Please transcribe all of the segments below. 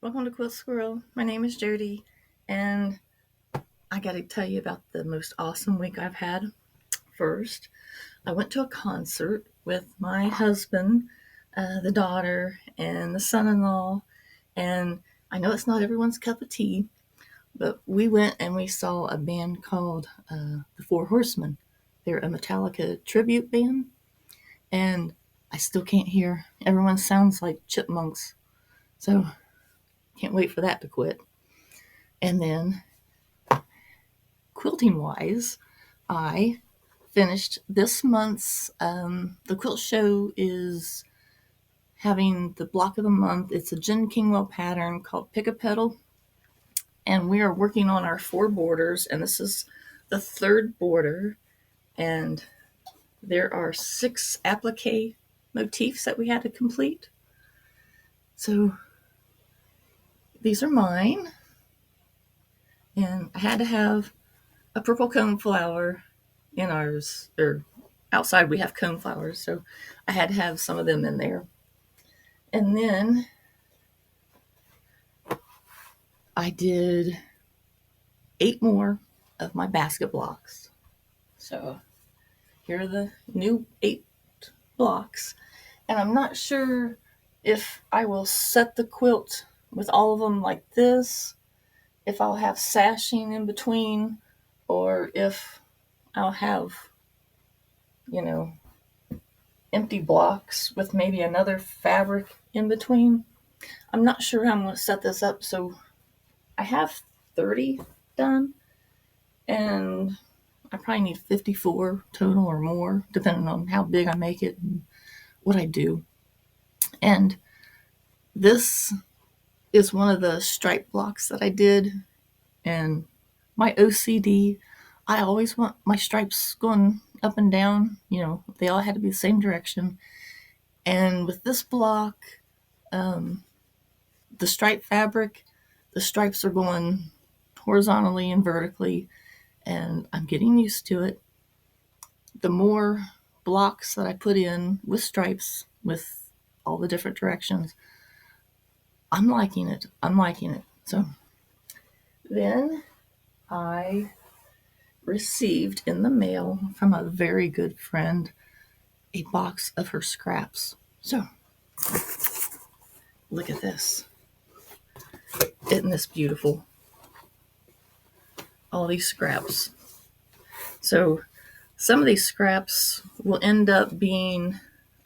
Welcome to Quilt Squirrel. My name is Jody, and I got to tell you about the most awesome week I've had. First, I went to a concert with my husband, the daughter, and the son-in-law. And I know it's not everyone's cup of tea, but we went and we saw a band called the Four Horsemen. They're a Metallica tribute band, and I still can't hear. Everyone sounds like chipmunks, so can't wait for that to quit. And then quilting wise, I finished this month's. The quilt show is having the block of the month. It's a Jen Kingwell pattern called Pick a Petal, and we are working on our 4 borders. And this is the 3rd border, and there are 6 applique motifs that we had to complete. So these are mine, and I had to have a purple cone flower in ours, or outside we have cone flowers, so I had to have some of them in there. And then I did 8 more of my basket blocks. So here are the new 8 blocks. And I'm not sure if I will set the quilt with all of them like this, if I'll have sashing in between, or if I'll have, empty blocks with maybe another fabric in between. I'm not sure how I'm going to set this up. So I have 30 done, and I probably need 54 total or more, depending on how big I make it and what I do. And this is one of the stripe blocks that I did, and my OCD, I always want my stripes going up and down. They all had to be the same direction. And with this block, the stripe fabric, the stripes are going horizontally and vertically, and I'm getting used to it. The more blocks that I put in with stripes, with all the different directions, I'm liking it. So then I received in the mail from a very good friend a box of her scraps. So look at this. Isn't this beautiful? All these scraps. So some of these scraps will end up being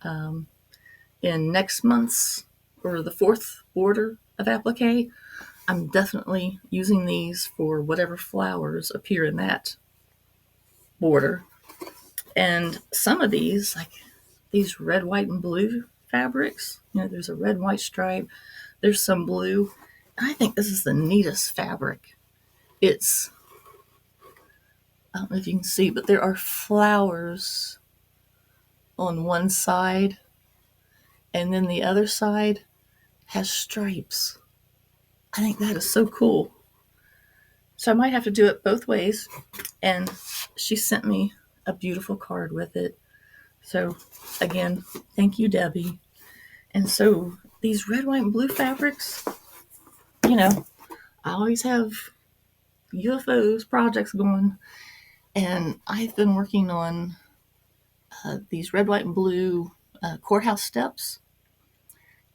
in next month's, or the 4th border of applique. I'm definitely using these for whatever flowers appear in that border. And some of these, like these red, white, and blue fabrics, there's a red, white stripe, there's some blue. I think this is the neatest fabric. I don't know if you can see, but there are flowers on one side, and then the other side has stripes. I think that is so cool. So I might have to do it both ways. And she sent me a beautiful card with it. So again, thank you, Debbie. And so these red, white, and blue fabrics, I always have UFOs projects going. And I've been working on these red, white, and blue courthouse steps.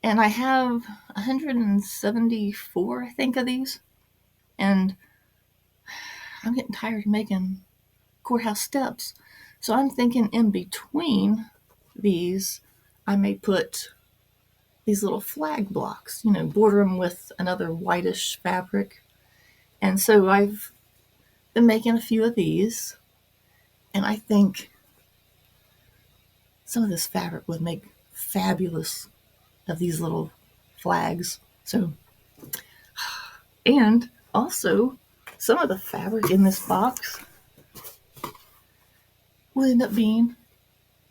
And I have 174, I think, of these. And I'm getting tired of making courthouse steps. So I'm thinking in between these, I may put these little flag blocks, border them with another whitish fabric. And so I've been making a few of these. And I think some of this fabric would make fabulous of these little flags. So, and also some of the fabric in this box will end up being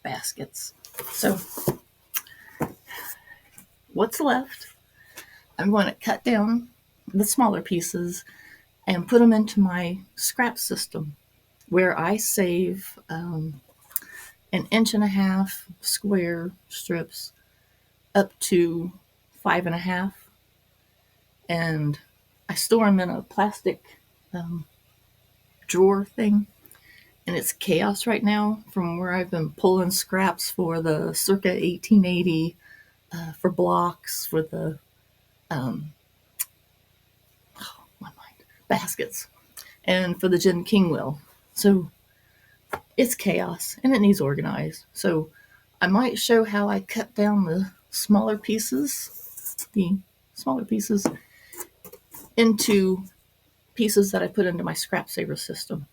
baskets. So what's left, I'm going to cut down the smaller pieces and put them into my scrap system, where I save 1.5 inch square strips up to 5.5. and I store them in a plastic drawer thing. And it's chaos right now from where I've been pulling scraps for the circa 1880, for blocks, for the my mind, baskets, and for the Jen King wheel. So it's chaos and it needs organized. So I might show how I cut down the smaller pieces, into pieces that I put into my scrap saver system.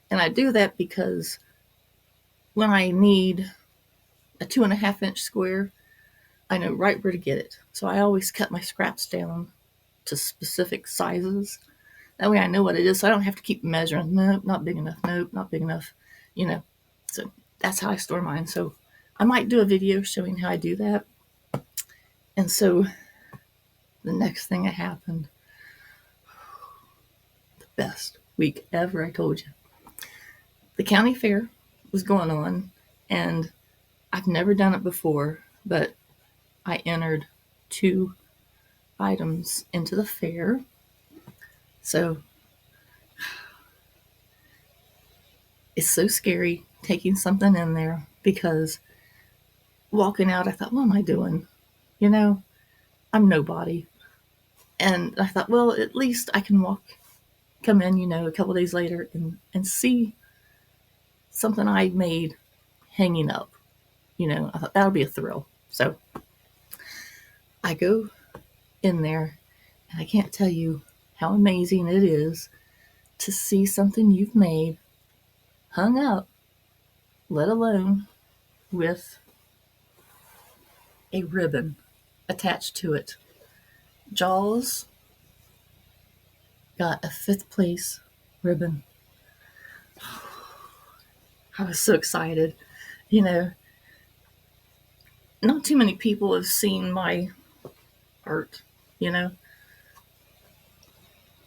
And I do that because when I need a 2.5 inch square, I know right where to get it. So I always cut my scraps down to specific sizes. That way I know what it is, so I don't have to keep measuring. Nope, not big enough. Nope, not big enough. So that's how I store mine. So I might do a video showing how I do that. And so the next thing that happened, the best week ever, I told you. The county fair was going on, and I've never done it before, but I entered 2 items into the fair. So it's so scary taking something in there, because walking out, I thought, what am I doing? I'm nobody. And I thought, well, at least I can come in, a couple days later and see something I made hanging up. I thought that'll be a thrill. So I go in there, and I can't tell you how amazing it is to see something you've made hung up, let alone with a ribbon attached to it. Jaws got a 5th place ribbon. I was so excited. Not too many people have seen my art,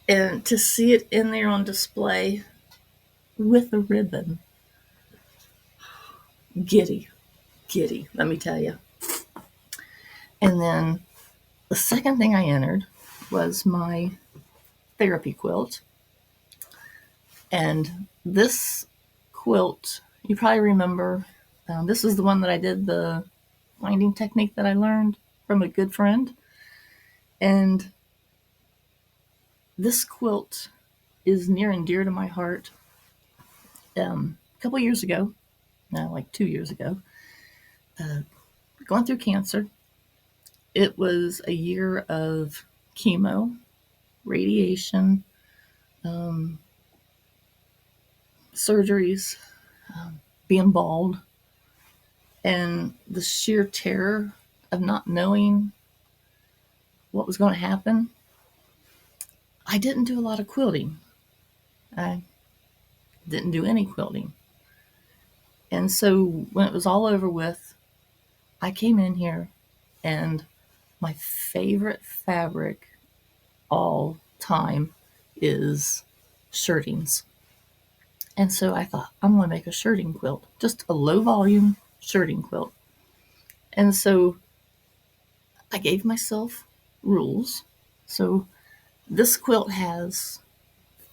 and to see it in there on display with a ribbon, giddy, let me tell you. And then the second thing I entered was my therapy quilt. And this quilt, you probably remember, this is the one that I did the winding technique that I learned from a good friend. And this quilt is near and dear to my heart. A couple years ago, like 2 years ago, going through cancer. It was a year of chemo, radiation, surgeries, being bald, and the sheer terror of not knowing what was going to happen. I didn't do a lot of quilting. I didn't do any quilting. And so when it was all over with, I came in here, and my favorite fabric all time is shirtings. And so I thought, I'm going to make a shirting quilt, just a low volume shirting quilt. And so I gave myself rules. So this quilt has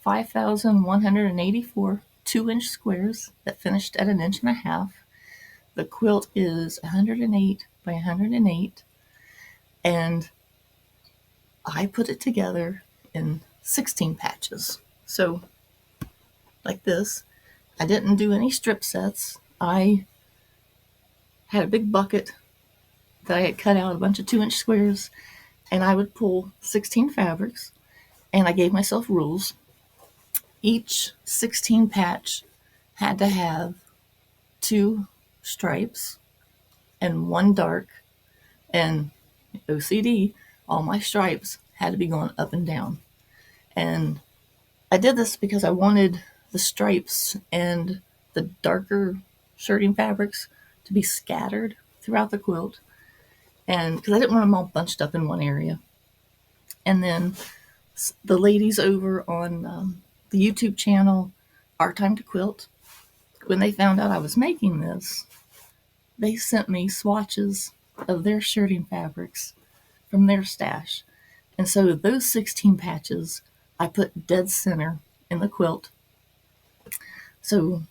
5,184 2-inch squares that finished at 1.5 inches. The quilt is 108 by 108, and I put it together in 16 patches. So like this. I didn't do any strip sets. I had a big bucket that I had cut out a bunch of 2-inch squares, and I would pull 16 fabrics, and I gave myself rules. Each 16 patch had to have 2 stripes and 1 dark, and OCD, all my stripes had to be going up and down. And I did this because I wanted the stripes and the darker shirting fabrics to be scattered throughout the quilt, and because I didn't want them all bunched up in one area. And then the ladies over on the YouTube channel, Our Time to Quilt, when they found out I was making this, they sent me swatches of their shirting fabrics from their stash. And so those 16 patches I put dead center in the quilt. So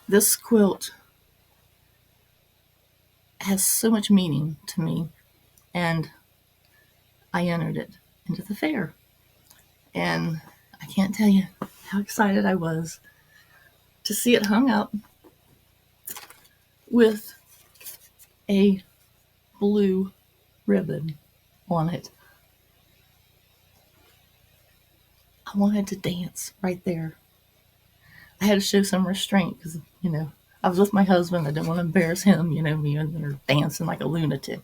this quilt has so much meaning to me, and I entered it into the fair. And I can't tell you how excited I was to see it hung up with a blue ribbon on it. I wanted to dance right there. I had to show some restraint because, I was with my husband. I didn't want to embarrass him, me and her dancing like a lunatic.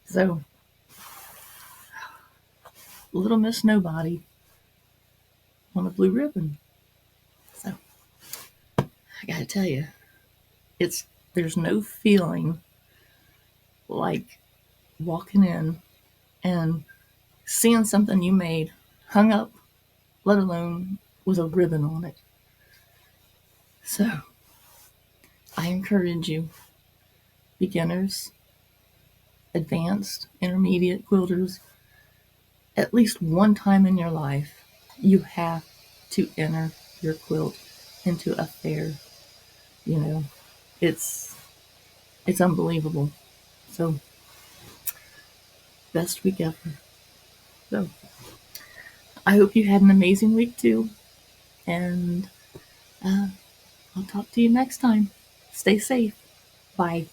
So, Little Miss Nobody on a blue ribbon. So, I gotta tell you, there's no feeling like walking in and seeing something you made hung up, let alone with a ribbon on it. So, I encourage you, beginners, advanced, intermediate quilters, at least one time in your life, you have to enter your quilt into a fair. You know, it's it's unbelievable. So, best week ever. So, I hope you had an amazing week too, and I'll talk to you next time. Stay safe. Bye.